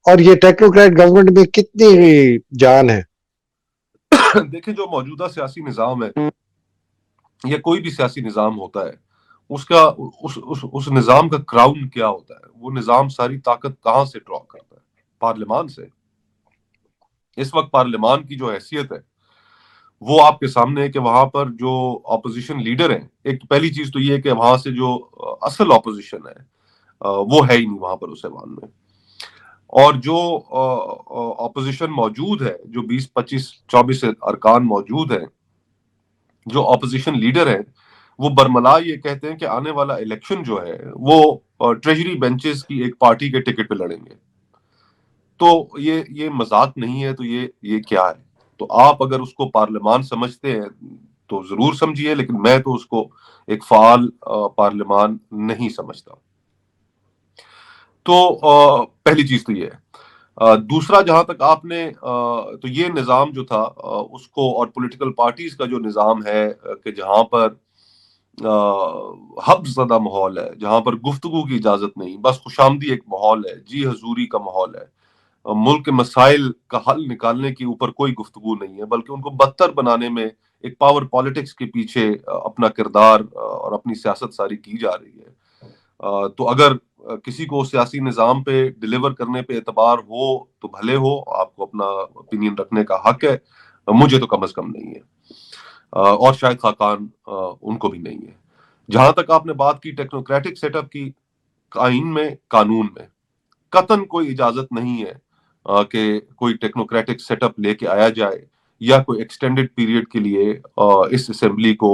اور یہ ٹیکنوکریٹ گورنمنٹ میں کتنی جان ہے؟ دیکھیں، جو موجودہ سیاسی نظام ہے یا کوئی بھی سیاسی نظام ہوتا ہے، اس کا اس نظام کا کراؤن کیا ہوتا ہے؟ وہ نظام ساری طاقت کہاں سے ڈرا کرتا ہے؟ پارلیمان سے۔ اس وقت پارلیمان کی جو حیثیت ہے وہ آپ کے سامنے ہے کہ وہاں پر جو اپوزیشن لیڈر ہیں، ایک پہلی چیز تو یہ ہے کہ وہاں سے جو اصل اپوزیشن ہے وہ ہے ہی نہیں وہاں پر اس ایوان میں، اور جو اپوزیشن موجود ہے، جو 20 25 24 ارکان موجود ہیں، جو اپوزیشن لیڈر ہیں، وہ برملا یہ کہتے ہیں کہ آنے والا الیکشن جو ہے وہ ٹریجری بینچز کی ایک پارٹی کے ٹکٹ پہ لڑیں گے۔ تو یہ مذاق نہیں ہے، تو یہ کیا ہے؟ تو آپ اگر اس کو پارلیمان سمجھتے ہیں تو ضرور سمجھیے، لیکن میں تو اس کو ایک فعال پارلیمان نہیں سمجھتا۔ تو پہلی چیز تو یہ ہے۔ دوسرا، جہاں تک آپ نے تو یہ نظام جو تھا اس کو، اور پولیٹیکل پارٹیز کا جو نظام ہے کہ جہاں پر حبس زدہ ماحول ہے، جہاں پر گفتگو کی اجازت نہیں، بس خوشامدی ایک ماحول ہے، جی حضوری کا ماحول ہے، ملک کے مسائل کا حل نکالنے کے اوپر کوئی گفتگو نہیں ہے، بلکہ ان کو بدتر بنانے میں ایک پاور پالیٹکس کے پیچھے اپنا کردار اور اپنی سیاست ساری کی جا رہی ہے۔ تو اگر کسی کو سیاسی نظام پہ ڈیلیور کرنے پہ اعتبار ہو تو بھلے ہو، آپ کو اپنا اوپینین رکھنے کا حق ہے، مجھے تو کم از کم نہیں ہے، اور شاید خاقان ان کو بھی نہیں ہے۔ جہاں تک آپ نے بات کی ٹیکنوکریٹک سیٹ اپ کی، آئین میں، قانون میں قطعاً کوئی اجازت نہیں ہے کہ کوئی ٹیکنوکریٹک سیٹ اپ لے کے آیا جائے یا کوئی ایکسٹینڈڈ پیریڈ کے لیے اس اسمبلی کو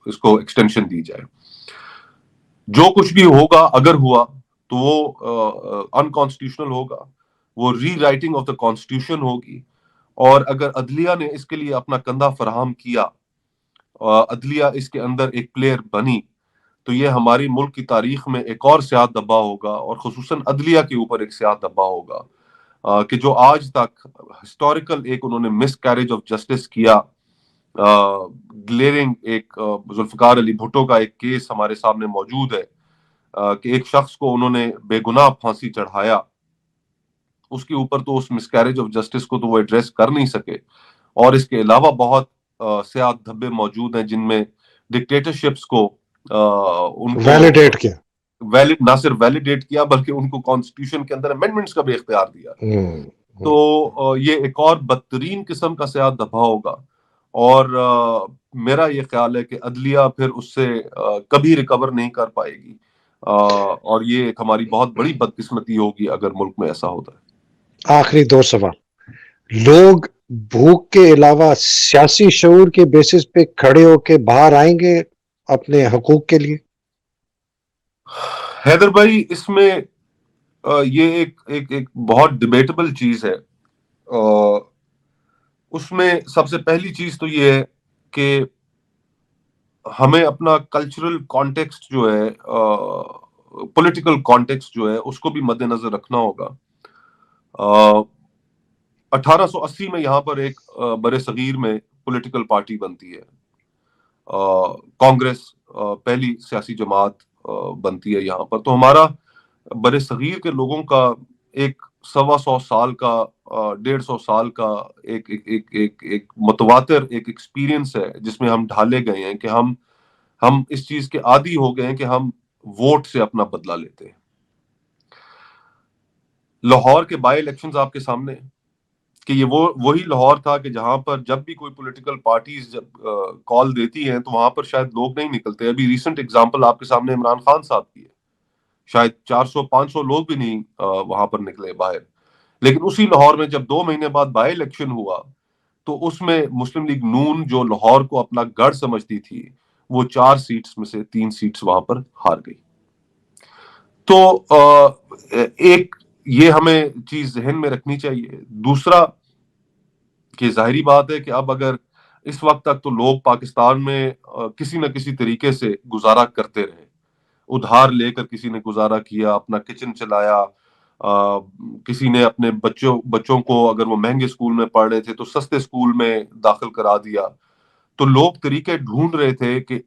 اس کو ایکسٹینشن دی جائے۔ جو کچھ بھی ہوگا، اگر ہوا تو وہ انکانسٹیٹیوشنل ہوگا، وہ ری رائٹنگ آف دا کانسٹیٹیوشن ہوگی، اور اگر عدلیہ نے اس کے لیے اپنا کندھا فراہم کیا، عدلیہ اس کے اندر ایک پلیئر بنی، تو یہ ہماری ملک کی تاریخ میں ایک اور سیاہ دھبا ہوگا، اور خصوصاً عدلیہ کے اوپر ایک سیاہ دھبا ہوگا کہ جو آج تک ہسٹوریکل ایک انہوں نے مس کیریج آف جسٹس کیا۔ گلیرنگ ایک ذوالفقار علی بھٹو کا ایک کیس ہمارے سامنے موجود ہے کہ ایک شخص کو انہوں نے بے گناہ پھانسی چڑھایا، اس کے اوپر تو اس مس کیریج آف جسٹس کو تو وہ ایڈریس کر نہیں سکے، اور اس کے علاوہ بہت سیاہ دھبے موجود ہیں جن میں ڈکٹیٹرشپس کو ان کو ویلیڈیٹ کیا۔ نہ صرف ویلیڈیٹ کیا بلکہ ان کو کانسٹیٹیوشن کے اندر امینڈمنٹس کا بھی اختیار دیا۔ تو یہ ایک اور بدترین قسم کا سیاہ دھبا ہوگا، اور میرا یہ خیال ہے کہ عدلیہ پھر اس سے کبھی ریکور نہیں کر پائے گی، اور یہ ایک ہماری بہت بڑی بدقسمتی ہوگی اگر ملک میں ایسا ہوتا ہے۔ آخری دو سوال، لوگ بھوک کے علاوہ سیاسی شعور کے بیسس پہ کھڑے ہو کے باہر آئیں گے اپنے حقوق کے لیے؟ حیدر بھائی، اس میں یہ ایک بہت ڈیبیٹیبل چیز ہے۔ اس میں سب سے پہلی چیز تو یہ ہے کہ ہمیں اپنا کلچرل کانٹیکسٹ جو ہے، پولیٹیکل کانٹیکسٹ جو ہے، اس کو بھی مد نظر رکھنا ہوگا۔ 1880 میں یہاں پر ایک بر صغیر میں پولیٹیکل پارٹی بنتی ہے، کانگریس پہلی سیاسی جماعت بنتی ہے یہاں پر۔ تو ہمارا بر صغیر کے لوگوں کا ایک 125 سال کا 150 سال کا ایک متواتر ایک ایکسپیرینس ہے جس میں ہم ڈھالے گئے ہیں کہ ہم اس چیز کے عادی ہو گئے ہیں کہ ہم ووٹ سے اپنا بدلہ لیتے ہیں۔ لاہور کے بائی الیکشنز آپ کے سامنے ہیں کہ یہ وہی لاہور تھا کہ جہاں پر جب بھی کوئی پولیٹیکل پارٹیز جب کال دیتی ہیں تو وہاں پر شاید لوگ نہیں نکلتے۔ ابھی ریسنٹ ایگزامپل آپ کے سامنے عمران خان صاحب کی ہے، شاید 400 500 لوگ بھی نہیں وہاں پر نکلے باہر۔ لیکن اسی لاہور میں جب 2 مہینے بعد بائی الیکشن ہوا تو اس میں مسلم لیگ نون جو لاہور کو اپنا گڑھ سمجھتی تھی، وہ 4 سیٹس میں سے 3 سیٹس وہاں پر ہار گئی۔ تو ایک یہ ہمیں چیز ذہن میں رکھنی چاہیے۔ دوسرا کہ ظاہری بات ہے کہ اب اگر اس وقت تک تو لوگ پاکستان میں کسی نہ کسی طریقے سے گزارا کرتے رہے، ادھار لے کر کسی نے گزارا کیا، اپنا کچن چلایا، کسی نے اپنے بچوں کو اگر وہ مہنگے اسکول میں پڑھ رہے تھے تو سستے اسکول میں داخل کرا دیا۔ تو لوگ طریقے ڈھونڈ رہے تھے کہ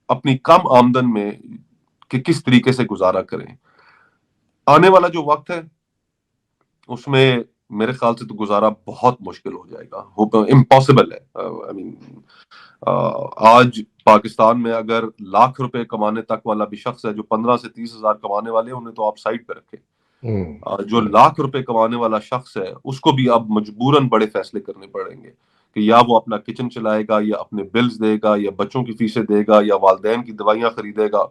اپنی کم آمدن میں کہ کس طریقے سے گزارا کریں۔ آنے والا جو وقت ہے اس میں میرے خیال سے تو گزارا بہت مشکل ہو جائے گا، امپاسبل ہے۔ آج پاکستان میں اگر لاکھ روپے کمانے تک والا بھی شخص ہے جو 15 سے 30 ہزار کمانے والے ہیں، انہیں تو آپ سائڈ پہ رکھیں. جو لاکھ روپے کمانے والا شخص ہے اس کو بھی اب مجبوراً بڑے فیصلے کرنے پڑیں گے کہ یا وہ اپنا کچن چلائے گا، یا اپنے بلز دے گا، یا بچوں کی فیسیں دے گا، یا والدین کی دوائیاں خریدے گا.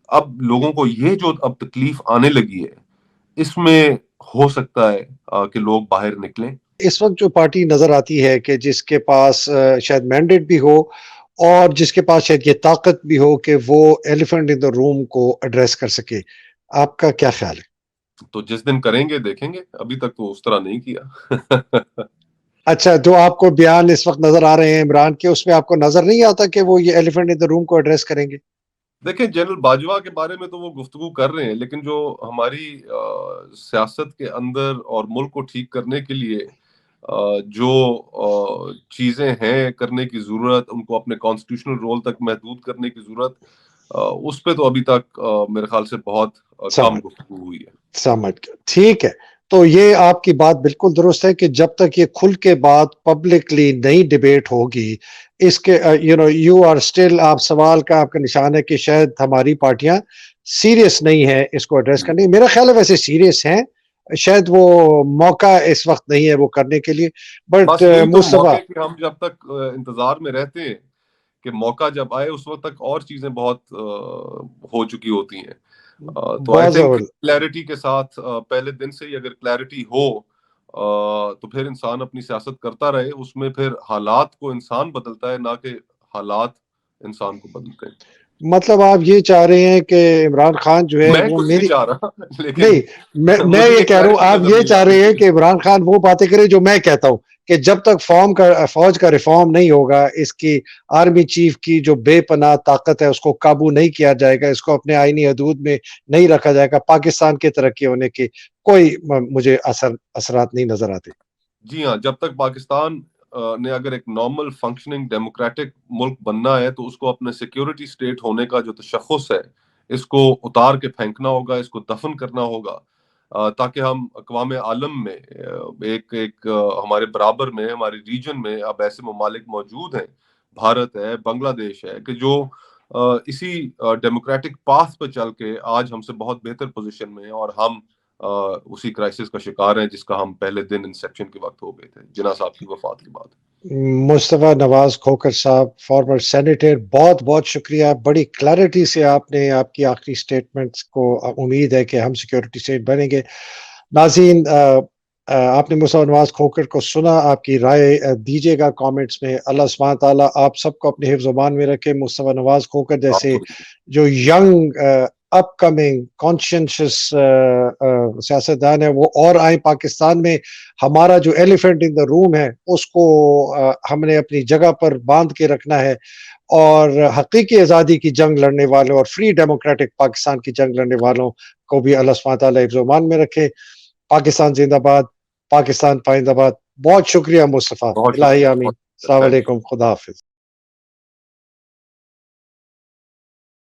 اب لوگوں کو یہ جو اب تکلیف آنے لگی ہے، اس میں ہو سکتا ہے کہ لوگ باہر نکلیں. اس وقت جو پارٹی نظر آتی ہے کہ جس کے پاس شاید مینڈیٹ بھی ہو اور جس کے پاس شاید یہ طاقت بھی ہو کہ وہ ایلیفنٹ ان دا روم کو ایڈریس کر سکے، آپ کا کیا خیال ہے؟ تو جس دن کریں گے دیکھیں گے، ابھی تک تو اس طرح نہیں کیا. اچھا، جو آپ کو بیان اس وقت نظر آ رہے ہیں عمران کے، اس میں آپ کو نظر نہیں آتا کہ وہ یہ ایلیفنٹ ان دا روم کو ایڈریس کریں گے؟ دیکھیں، جنرل باجوہ کے بارے میں تو وہ گفتگو کر رہے ہیں، لیکن جو ہماری سیاست کے اندر اور ملک کو ٹھیک کرنے کے لیے جو چیزیں ہیں کرنے کی ضرورت، ان کو اپنے کانسٹیٹیوشنل رول تک محدود کرنے کی ضرورت، اس پہ تو ابھی تک میرے خیال سے بہت کم سمجھ گفتگو ہوئی ہے. سمجھ گیا، ٹھیک ہے. تو یہ آپ کی بات بالکل درست ہے کہ جب تک یہ کھل کے بات پبلکلی نئی ڈیبیٹ ہوگی، اس کے یو آر اسٹل، آپ سوال کا آپ کا نشان ہے کہ شاید ہماری پارٹیاں سیریس نہیں ہے اس کو ایڈریس کرنے. میرا خیال ہے ویسے سیریس ہیں، شاید وہ موقع اس وقت نہیں ہے وہ کرنے کے لیے. بٹ بس یہی تو مصطفیٰ، موقع کہ ہم جب تک انتظار میں رہتے ہیں کہ موقع جب آئے، اس وقت تک اور چیزیں بہت ہو چکی ہوتی ہیں. تو آئی بہت تھنک زبردست. کلیئرٹی کے ساتھ پہلے دن سے ہی اگر کلیئرٹی ہو تو پھر انسان اپنی سیاست کرتا رہے. اس میں پھر حالات کو انسان بدلتا ہے، نہ کہ حالات انسان کو بدلتے ہیں. مطلب آپ یہ چاہ رہے ہیں کہ عمران خان جو ہے میں وہ کچھ نہیں میری، چاہ رہا لیکن نہیں، میں مجھے یہ یہ کہہ رہا ہوں کلیئرٹی آپ نظر یہ نہیں چاہ رہے ہیں آتی. کہ عمران خان وہ باتیں کرے جو میں کہتا ہوں کہ جب تک فوج کا ریفارم نہیں ہوگا، اس کی آرمی چیف کی جو بے پناہ طاقت ہے اس کو قابو نہیں کیا جائے گا، اس کو اپنے آئینی حدود میں نہیں رکھا جائے گا، پاکستان کے ترقی ہونے کی کوئی مجھے اثرات نہیں نظر آتے. جی ہاں، جب تک پاکستان نے اگر ایک نارمل فنکشننگ ڈیموکریٹک ملک بننا ہے تو اس کو اپنے سیکیورٹی سٹیٹ ہونے کا جو تشخص ہے، اس کو اتار کے پھینکنا ہوگا، اس کو دفن کرنا ہوگا، تاکہ ہم اقوام عالم میں ایک ہمارے برابر میں، ہمارے ریجن میں اب ایسے ممالک موجود ہیں، بھارت ہے، بنگلہ دیش ہے، کہ جو اسی ڈیموکریٹک پاس پہ چل کے آج ہم سے بہت بہتر پوزیشن میں ہیں، اور ہم اسی کرائسس کا شکار ہیں جس کا ہم پہلے دن انسیپشن کے وقت ہو گئے تھے، جناح صاحب کی وفات کے بعد. مصطفیٰ نواز کھوکر صاحب، فارمر سینیٹر، بہت بہت شکریہ. بڑی کلیئرٹی سے آپ نے آپ کی آخری سٹیٹمنٹس کو، امید ہے کہ ہم سیکیورٹی اسٹیٹ بنیں گے. ناظرین، آپ نے مصطفیٰ نواز کھوکر کو سنا، آپ کی رائے دیجیے گا کامنٹس میں. اللہ سبحانہ تعالیٰ آپ سب کو اپنے حفظ و امان میں رکھے. مصطفیٰ نواز کھوکر آپ جیسے کو جو ینگ اپ کمنگ کانشنشس سیاستدان ہے وہ اور آئیں پاکستان میں. ہمارا جو ایلیفنٹ ان دا روم ہے اس کو ہم نے اپنی جگہ پر باندھ کے رکھنا ہے، اور حقیقی آزادی کی جنگ لڑنے والوں اور فری ڈیموکریٹک پاکستان کی جنگ لڑنے والوں کو بھی اللہ سبحانہ تعالیٰ حفظ و امان میں رکھے. پاکستان زندہ باد، پاکستان پائندہ باد. بہت شکریہ مصطفیٰ. بہت الہی شکریہ، آمین. بہت السلام تھینک یو. علیکم، خدا حافظ.